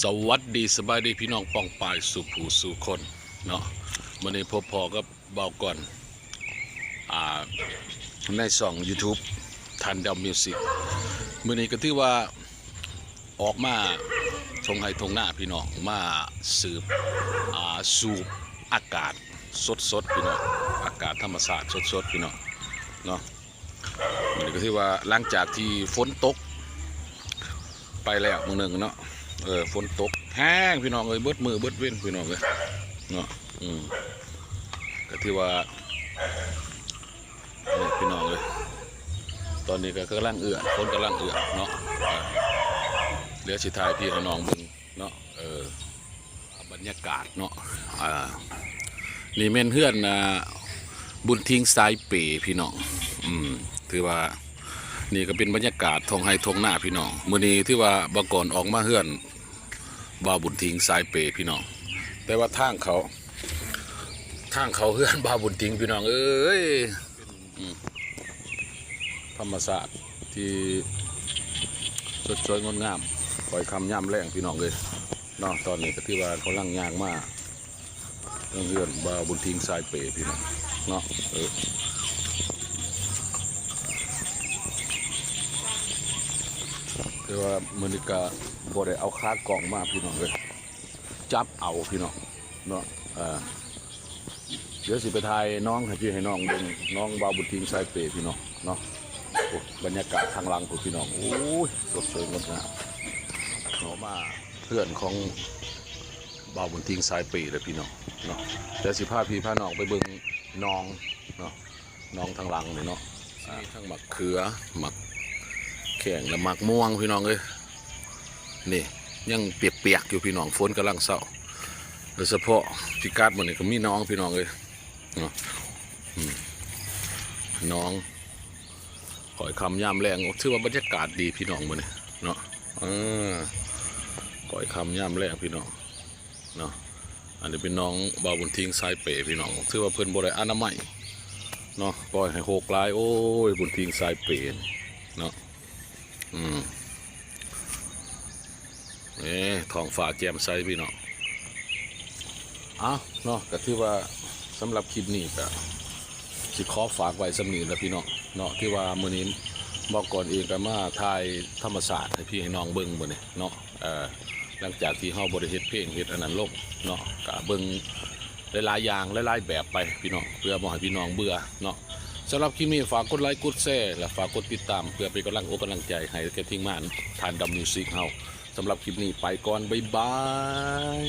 สวัสดีสบายดีพี่น้องป้องปายสุผู้สุคนเนาะวันนี้พบพอกับเบาก่อนในช่อง YouTube ทันดาวมิวสิกวันนี้ก็ที่ว่าออกมาทงไห้ทงหน้าพี่น้องมาสืบสูบอากาศสดพี่น้องอากาศธรรมชาติสดพี่น้องเนาะวันนี้ก็ที่ว่าหลังจากที่ฝนตกไปแล้วมื้อนึงเนาะฝนตกแห้งพี่น้องเบิดมือเบิดเว้นพี่น้องเนาะก็ที่ว่าพี่น้องตอนนี้ก็กำลังฝนกำลังเนาะเดี๋ยวสิทายพี่น้องเบิ่งเนาะบรรยากาศเนาะนี่แม่นเฮือนบุญทิ้งสายเป๋พี่น้องถือว่านี่ก็เป็นบรรยากาศทงไห้ทงหน้าพี่น้องมื้อนี้ที่ว่าบ่ก่อนออกมาเฮือนบ่าวบุญทิ้งสายเป๋พี่น้องแต่ว่าทางเขาเฮือนบ่าวบุญทิ้งพี่น้องเอ้ยธรรมศาสตร์ที่สวยงดงามปล่อยคำย่ำแรงพี่น้องเลยเนาะตอนนี้ก็ที่ว่าเขาลังยางมาเฮือนบ่าวบุญทิ้งสายเป๋พี่น้องเนาะแต่ว่ามือนี้ก็บ่ได้เอาค้ากล่องมาพี่น้องเลยจับเอาพี่น้องเนาะเดี๋ยวสิไปถ่ายน้องให้พี่ให้น้องเบิ่งน้องบ่าวบุญทิ้งสายเป๋พี่น้องเนาะบรรยากาศทางหลังของพี่น้องโอ้ยสดสวยงดงามเนาะมาเพื่อนของบ่าวบุญทิ้งสายเป๋เลยพี่น้องเนาะเดี๋ยวสิพาพี่พาน้องไปเบิ่งน้องเนาะน้องทางหลังเลยเนาะมีทั้งหมักเขือหมักแข่งและหมักม่วงพี่น้องเลยนี่ยังเปียกๆอยู่พี่น้องฝนกำลังเศร้าโดยเฉพาะพี่การ์ดมันนี่ก็มีน้องพี่น้องเลยเนาะน้องหอยคำย่ำแรงถือว่าบรรยากาศดีพี่น้องมันนี่เนาะหอยคำย่ำแรงพี่น้องเนาะอันนี้เป็นน้องบ่าวบุญทิ้งสายเป๋พี่น้องถือว่าเพิ่นบ่ได้อนามัยเนาะปล่อยให้โหกลายโอ้ยบุญทิ้งสายเป๋เนาะท้องฟ้าแจ่มใสพี่น้องเนาะก็ที่ว่าสำหรับคลิปนี้ก็สิขอฝากไว้สำนีแล้วพี่น้องเนาะที่ว่ามื้อนี้บอกก่อนเองก็มาถ่ายธรรมศาสตร์ให้พี่ให้น้องเบิ่งบ่นี่เนาะหลังจากที่เฮาบ่ได้เฮ็ดเพลงเฮ็ดอันนั้นลงเนาะก็เบิ่งหลายๆอย่างหลายๆแบบไปพี่น้องเพื่อบ่ให้พี่น้องเบื่อเนาะสำหรับคลิปนี้ฝากกดไลค์กดแชร์และฝากกดติดตามเพื่อเป็นกำลังใจให้แก่ทีมงานทานดำมิวสิกเฮาสำหรับคลิปนี้ไปก่อนบ๊ายบาย